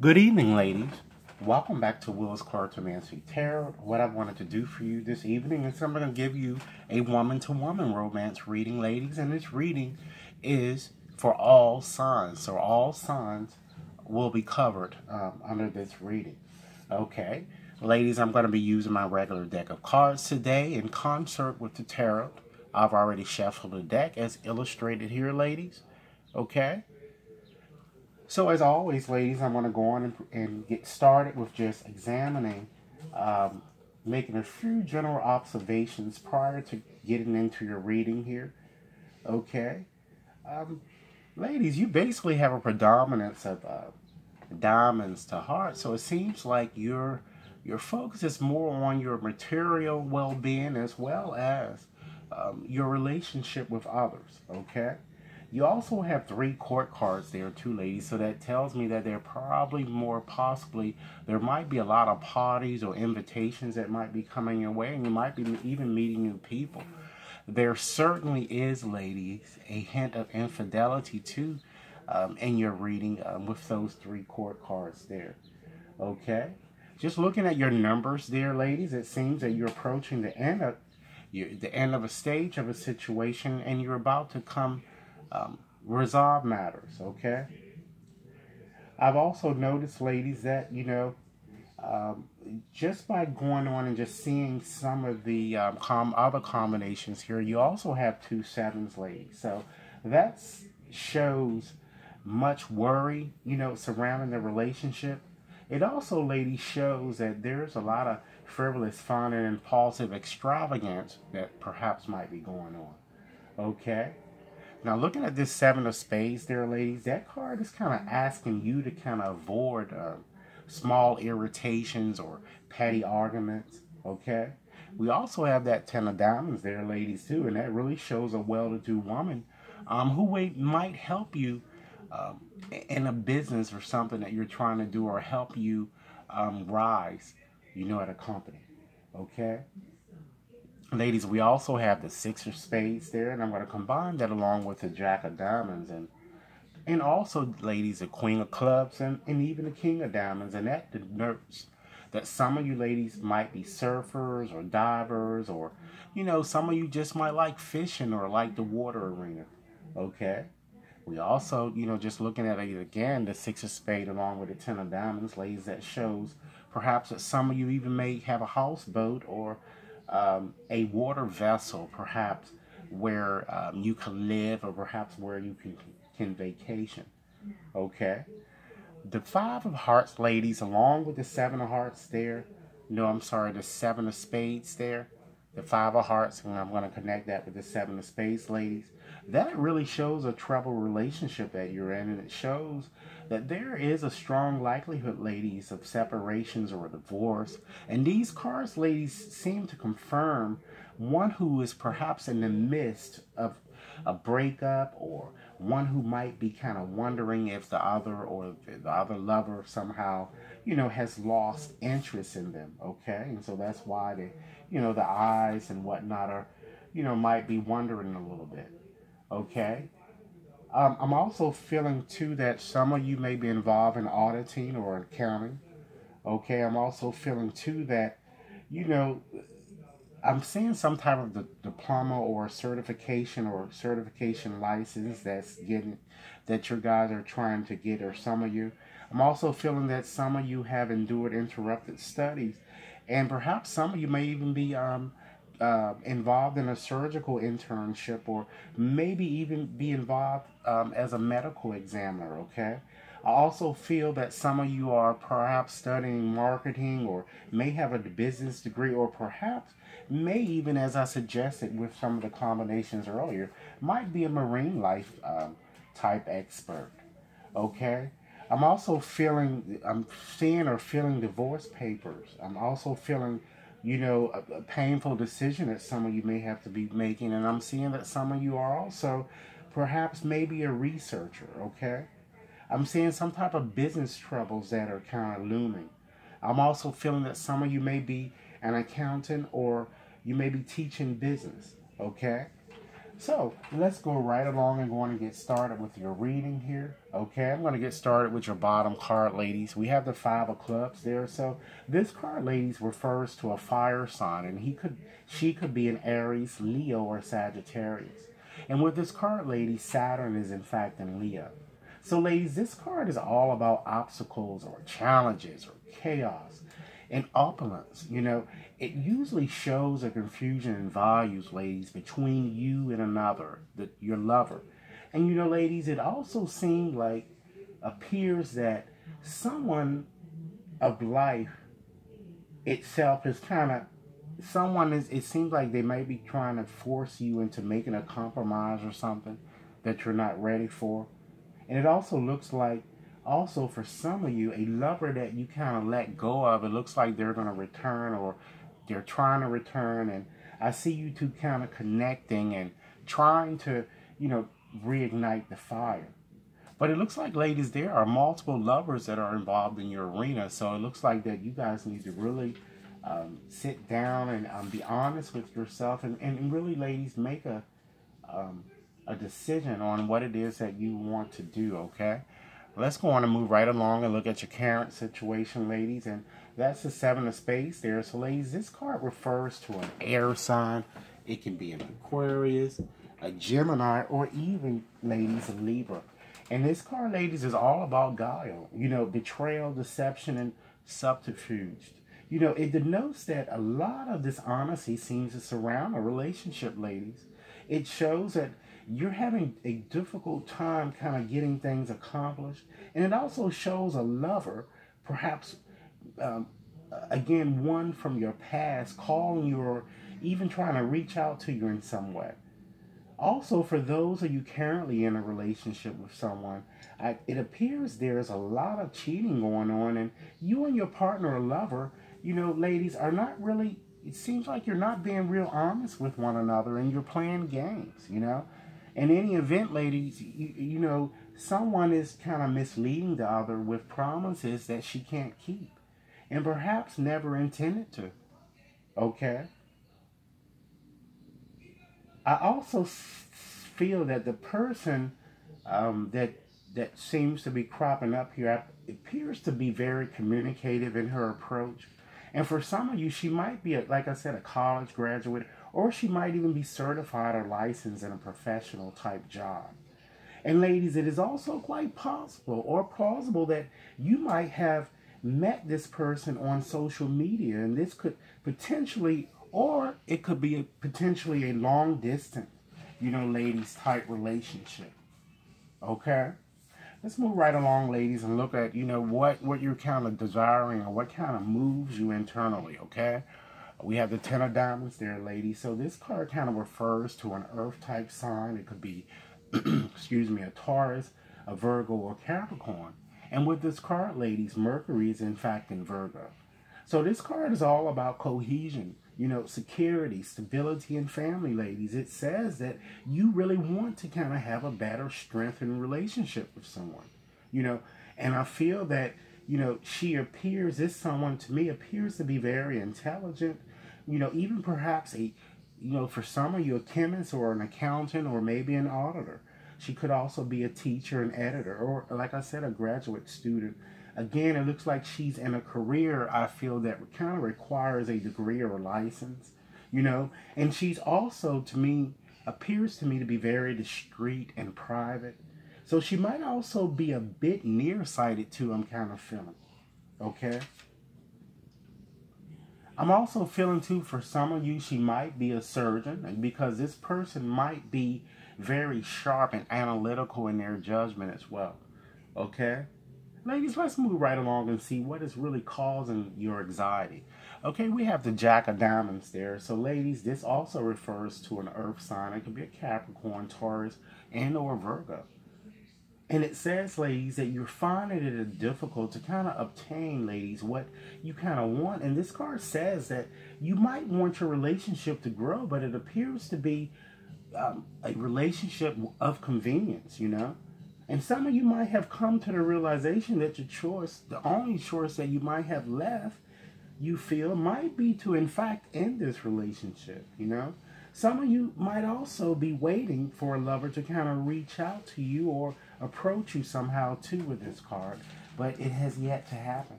Good evening, ladies. Welcome back to Will's Cartomancy Tarot. What I wanted to do for you this evening is I'm going to give you a woman-to-woman romance reading, ladies. And this reading is for all signs. So all signs will be covered under this reading. Okay. Ladies, I'm going to be using my regular deck of cards today in concert with the tarot. I've already shuffled the deck as illustrated here, ladies. Okay. So as always, ladies, I'm going to go on and get started with just examining, making a few general observations prior to getting into your reading here. Okay. Ladies, you basically have a predominance of diamonds to hearts, so it seems like your focus is more on your material well-being as well as your relationship with others. Okay. You also have 3 court cards there too, ladies, so that tells me that there probably there might be a lot of parties or invitations that might be coming your way, and you might be even meeting new people. There certainly is, ladies, a hint of infidelity too in your reading with those 3 court cards there. Okay? Just looking at your numbers there, ladies, it seems that you're approaching the end of a stage of a situation, and you're about to resolve matters. Okay. I've also noticed, ladies, that just by going on and just seeing some of the other combinations here, you also have 2 sevens, ladies. So that shows much worry, surrounding the relationship. It also, ladies, shows that there's a lot of frivolous, fun, and impulsive extravagance that perhaps might be going on. Okay. Now, looking at this 7 of spades there, ladies, that card is kind of asking you to kind of avoid small irritations or petty arguments, okay? We also have that 10 of diamonds there, ladies, too, and that really shows a well-to-do woman who might help you in a business or something that you're trying to do, or help you rise, at a company, okay? Ladies, we also have the 6 of spades there, and I'm going to combine that along with the jack of diamonds, and also, ladies, the queen of clubs, and even the king of diamonds, and that denotes that some of you ladies might be surfers or divers, or, some of you just might like fishing or like the water arena, okay? We also, just looking at it again, the 6 of spades along with the 10 of diamonds, ladies, that shows perhaps that some of you even may have a houseboat or a water vessel, perhaps, where you can live, or perhaps where you can vacation. Okay? The 5 of hearts, ladies, along with the 7 of hearts there. No, I'm sorry, the 7 of spades there. The 5 of hearts, and I'm going to connect that with the 7 of spades, ladies. That really shows a troubled relationship that you're in, and it shows that there is a strong likelihood, ladies, of separations or a divorce. And these cards, ladies, seem to confirm one who is perhaps in the midst of a breakup, or one who might be kind of wondering if the other lover somehow, has lost interest in them, okay? And so that's why the eyes and whatnot are, might be wondering a little bit, okay? I'm also feeling, too, that some of you may be involved in auditing or accounting. Okay, I'm also feeling, too, that, I'm seeing some type of diploma or certification license that your guys are trying to get, or some of you. I'm also feeling that some of you have endured interrupted studies, and perhaps some of you may even be involved in a surgical internship, or maybe even be involved as a medical examiner, okay? I also feel that some of you are perhaps studying marketing, or may have a business degree, or perhaps may even, as I suggested with some of the combinations earlier, might be a marine life type expert, okay? I'm seeing or feeling divorce papers. I'm also feeling a painful decision that some of you may have to be making. And I'm seeing that some of you are also perhaps maybe a researcher, okay? I'm seeing some type of business troubles that are kind of looming. I'm also feeling that some of you may be an accountant, or you may be teaching business, okay? So let's go right along and going to get started with your reading here. Okay, I'm going to get started with your bottom card, ladies. We have the Five of Clubs there. So this card, ladies, refers to a fire sign, and she could be an Aries, Leo, or Sagittarius. And with this card, ladies, Saturn is in fact in Leo. So, ladies, this card is all about obstacles or challenges or chaos and opulence. It usually shows a confusion in values, ladies, between you and another, your lover. And ladies, it also seems like appears that someone of life itself is kind of it seems like they might be trying to force you into making a compromise or something that you're not ready for. And it also looks like, also for some of you, a lover that you kind of let go of, it looks like they're going to return or they're trying to return. And I see you two kind of connecting and trying to, reignite the fire. But it looks like, ladies, there are multiple lovers that are involved in your arena. So it looks like that you guys need to really sit down and be honest with yourself and really, ladies, make a decision on what it is that you want to do, okay? Let's go on and move right along and look at your current situation, ladies. And that's the Seven of Spades there. So, ladies, this card refers to an air sign. It can be an Aquarius, a Gemini, or even, ladies, a Libra. And this card, ladies, is all about guile, betrayal, deception, and subterfuge. It denotes that a lot of dishonesty seems to surround a relationship, ladies. It shows that you're having a difficult time kind of getting things accomplished. And it also shows a lover, perhaps, again, one from your past, calling you or even trying to reach out to you in some way. Also, for those of you currently in a relationship with someone, it appears there's a lot of cheating going on, and you and your partner or lover, ladies, are not really, it seems like you're not being real honest with one another, and you're playing games, In any event, ladies, someone is kind of misleading the other with promises that she can't keep, and perhaps never intended to, okay? I also feel that the person that seems to be cropping up here appears to be very communicative in her approach. And for some of you, she might be, like I said, a college graduate, or she might even be certified or licensed in a professional type job. And ladies, it is also quite possible or plausible that you might have met this person on social media, and this could potentially, or it could be potentially a long distance, ladies, type relationship. Okay? Let's move right along, ladies, and look at, what you're kind of desiring or what kind of moves you internally, okay? We have the Ten of Diamonds there, ladies. So this card kind of refers to an earth-type sign. It could be, excuse me, a Taurus, a Virgo, or Capricorn. And with this card, ladies, Mercury is in fact in Virgo. So this card is all about cohesion, security, stability, and family, ladies. It says that you really want to kind of have a better strengthened relationship with someone, and I feel that, this someone to me appears to be very intelligent, even perhaps for some of you, a chemist or an accountant or maybe an auditor. She could also be a teacher, an editor, or, like I said, a graduate student. Again, it looks like she's in a career, I feel, that kind of requires a degree or a license, And she's also, to me, appears to me to be very discreet and private. So she might also be a bit nearsighted, too, I'm kind of feeling. Okay? I'm also feeling, too, for some of you, she might be a surgeon, because this person might be very sharp and analytical in their judgment as well. Okay? Ladies, let's move right along and see what is really causing your anxiety. Okay, we have the Jack of Diamonds there. So, ladies, this also refers to an earth sign. It could be a Capricorn, Taurus, and or Virgo. And it says, ladies, that you're finding it difficult to kind of obtain, ladies, what you kind of want. And this card says that you might want your relationship to grow, but it appears to be a relationship of convenience, And some of you might have come to the realization that your choice, the only choice that you might have left, you feel, might be to, in fact, end this relationship, Some of you might also be waiting for a lover to kind of reach out to you or approach you somehow too with this card, but it has yet to happen.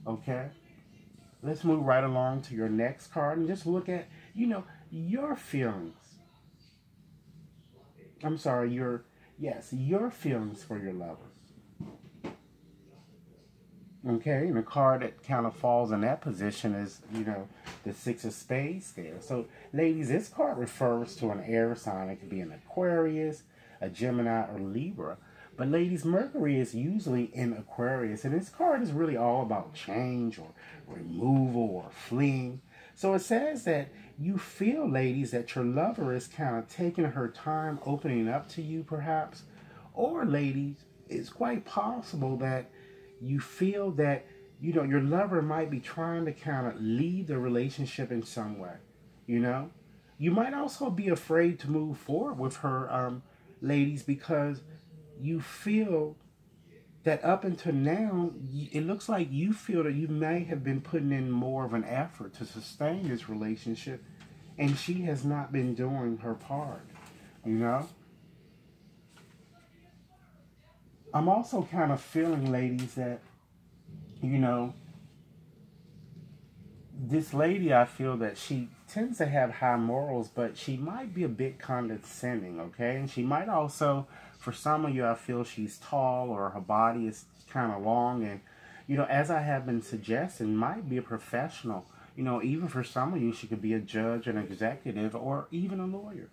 Okay? Let's move right along to your next card and just look at, your feelings. I'm sorry, your feelings for your lover. Okay, and the card that kind of falls in that position is, the Six of Spades there. So, ladies, this card refers to an air sign. It could be an Aquarius, a Gemini, or Libra. But, ladies, Mercury is usually in Aquarius, and this card is really all about change or removal or fleeing. So, it says that you feel, ladies, that your lover is kind of taking her time opening up to you, perhaps. Or, ladies, it's quite possible that you feel that, your lover might be trying to kind of leave the relationship in some way, You might also be afraid to move forward with her, ladies, because you feel that up until now, it looks like you feel that you may have been putting in more of an effort to sustain this relationship, and she has not been doing her part, I'm also kind of feeling, ladies, that, this lady, I feel that she tends to have high morals, but she might be a bit condescending, okay? And she might also, for some of you, I feel she's tall or her body is kind of long. And, as I have been suggesting, might be a professional. Even for some of you, she could be a judge, an executive, or even a lawyer,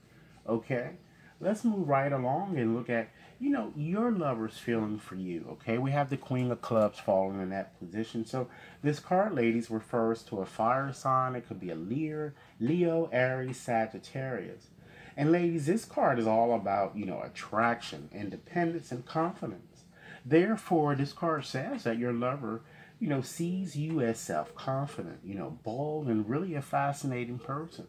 okay? Let's move right along and look at, your lover's feeling for you, okay? We have the Queen of Clubs falling in that position. So this card, ladies, refers to a fire sign. It could be a Leo, Aries, Sagittarius. And ladies, this card is all about, attraction, independence, and confidence. Therefore, this card says that your lover, sees you as self-confident, bold, and really a fascinating person,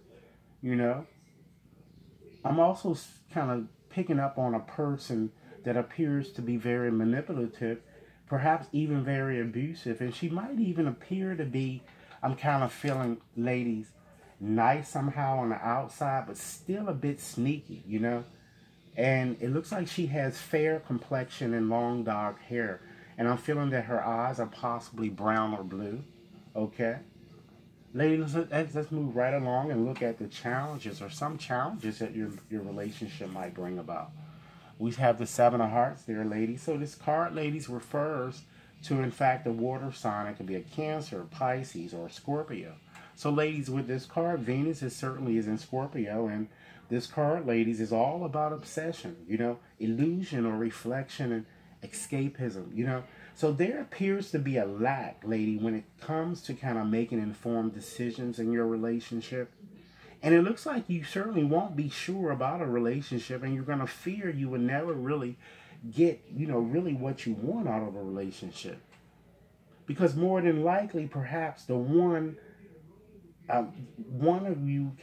I'm also kind of picking up on a person that appears to be very manipulative, perhaps even very abusive, and she might even appear to be, I'm kind of feeling, ladies, nice somehow on the outside, but still a bit sneaky, And it looks like she has fair complexion and long dark hair, and I'm feeling that her eyes are possibly brown or blue, okay? Ladies, let's move right along and look at the challenges or some challenges that your relationship might bring about. We have the Seven of Hearts there, ladies. So this card, ladies, refers to, in fact, a water sign. It could be a Cancer, Pisces, or a Scorpio. So, ladies, with this card, Venus certainly is in Scorpio, and this card, ladies, is all about obsession, illusion or reflection and escapism, So there appears to be a lack, lady, when it comes to kind of making informed decisions in your relationship. And it looks like you certainly won't be sure about a relationship, and you're going to fear you will never really get, really what you want out of a relationship. Because more than likely, perhaps the one of you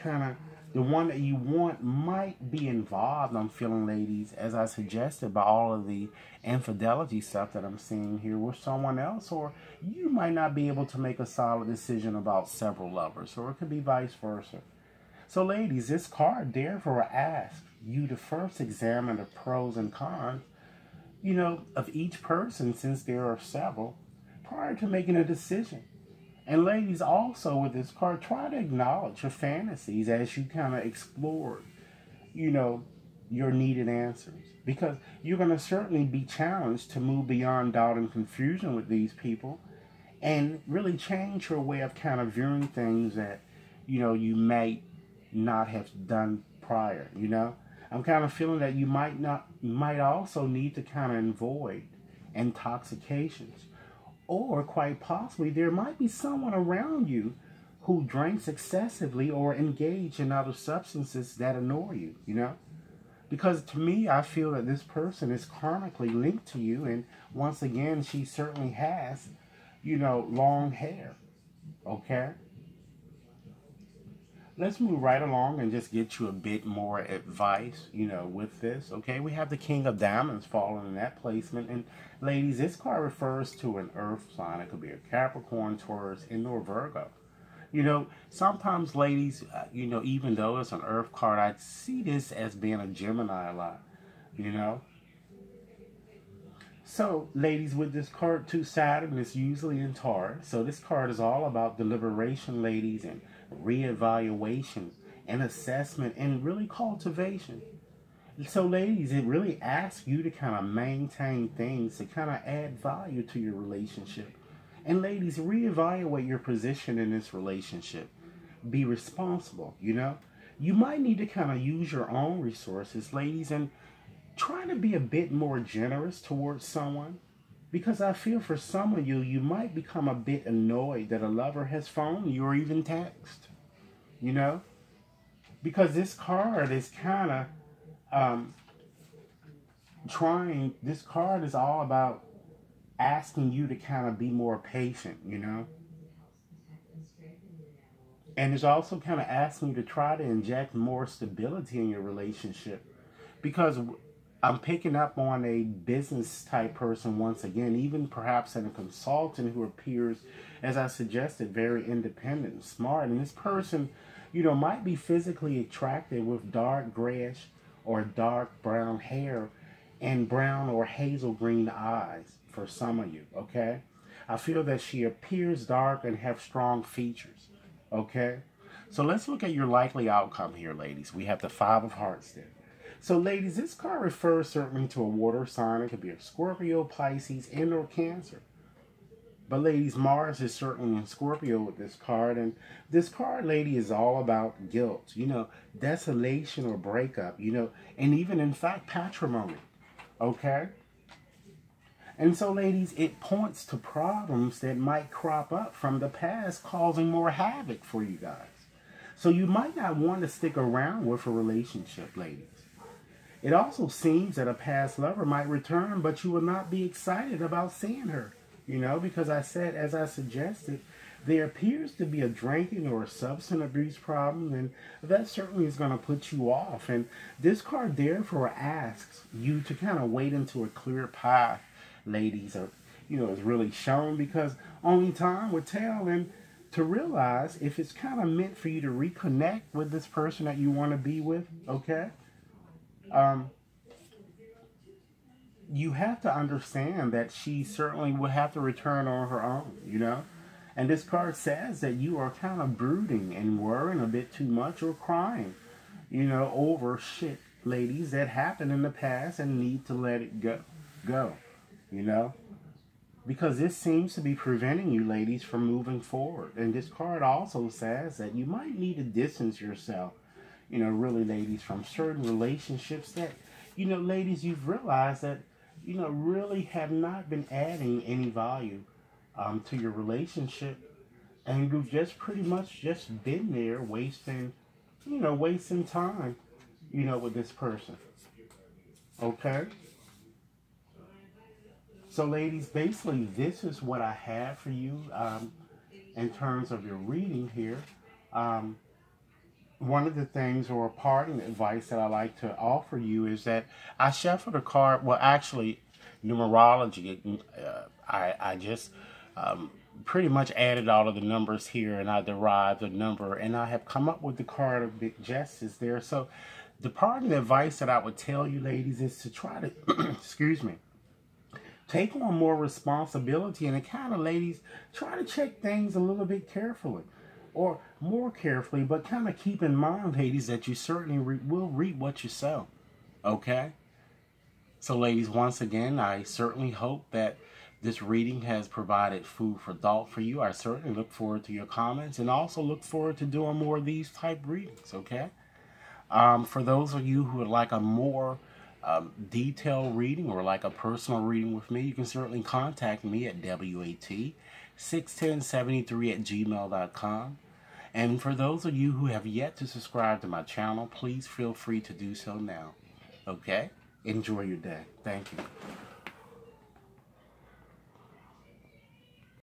the one that you want might be involved, I'm feeling, ladies, as I suggested, by all of the infidelity stuff that I'm seeing here with someone else, or you might not be able to make a solid decision about several lovers, or it could be vice versa. So, ladies, this card therefore asks you to first examine the pros and cons, of each person, since there are several, prior to making a decision. And ladies, also with this card, try to acknowledge your fantasies as you kind of explore, your needed answers. Because you're going to certainly be challenged to move beyond doubt and confusion with these people and really change your way of kind of viewing things that, you might not have done prior, I'm kind of feeling that you might also need to kind of avoid intoxications. Or quite possibly, there might be someone around you who drinks excessively or engage in other substances that annoy you, Because to me, I feel that this person is karmically linked to you. And once again, she certainly has, long hair. Okay? Let's move right along and just get you a bit more advice, with this. Okay, we have the King of Diamonds falling in that placement. And ladies, this card refers to an earth sign. It could be a Capricorn, Taurus, and or Virgo. You know, sometimes ladies, you know, even though it's an earth card, I see this as being a Gemini a lot, you know. So, ladies, with this card to Saturn, it's usually in Taurus. So this card is all about deliberation, ladies, and reevaluation and assessment and really cultivation. So, ladies, it really asks you to kind of maintain things to kind of add value to your relationship. And ladies, reevaluate your position in this relationship. Be responsible, you know. You might need to kind of use your own resources, ladies, and try to be a bit more generous towards someone. Because I feel for some of you, you might become a bit annoyed that a lover has phoned you or even text, you know. Because this card is kind of this card is all about asking you to kind of be more patient, you know. And it's also kind of asking you to try to inject more stability in your relationship. Because I'm picking up on a business type person once again, even perhaps in a consultant who appears, as I suggested, very independent and smart. And this person, you know, might be physically attractive with dark grayish or dark brown hair and brown or hazel green eyes for some of you, okay? I feel that she appears dark and have strong features, okay? So let's look at your likely outcome here, ladies. We have the Five of Hearts there. So, ladies, this card refers certainly to a water sign. It could be a Scorpio, Pisces, and or Cancer. But, ladies, Mars is certainly in Scorpio with this card. And this card, lady, is all about guilt, you know, desolation or breakup, you know, and even, in fact, patrimony, okay? And so, ladies, it points to problems that might crop up from the past, causing more havoc for you guys. So you might not want to stick around with a relationship, ladies. It also seems that a past lover might return, but you will not be excited about seeing her, you know, because I said, as I suggested, there appears to be a drinking or a substance abuse problem, and that certainly is going to put you off. And this card therefore asks you to kind of wait into a clear path, ladies, or, you know, is really shown, because only time will tell, and to realize if it's kind of meant for you to reconnect with this person that you want to be with, okay? You have to understand that she certainly will have to return on her own, you know? And this card says that you are kind of brooding and worrying a bit too much or crying, you know, over shit, ladies, that happened in the past and need to let it go, you know? Because this seems to be preventing you, ladies, from moving forward. And this card also says that you might need to distance yourself, you know, really, ladies, from certain relationships that, you know, ladies, you've realized that, you know, really have not been adding any value to your relationship. And you've just pretty much just been there wasting, you know, wasting time, you know, with this person. Okay? So, ladies, basically, this is what I have for you in terms of your reading here. One of the things or parting advice that I like to offer you is that I shuffled a card. Well, actually, numerology, I just pretty much added all of the numbers here, and I derived a number, and I have come up with the card of Big Justice there. So the parting advice that I would tell you, ladies, is to try to, excuse me, take on more responsibility, and kind of, ladies, try to check things a little bit carefully. Or more carefully, but kind of keep in mind, ladies, that you certainly will reap what you sow. Okay? So, ladies, once again, I certainly hope that this reading has provided food for thought for you. I certainly look forward to your comments and also look forward to doing more of these type readings, okay? For those of you who would like a more detailed reading or like a personal reading with me, you can certainly contact me at WAT61073@gmail.com. And for those of you who have yet to subscribe to my channel, please feel free to do so now. Okay? Enjoy your day. Thank you.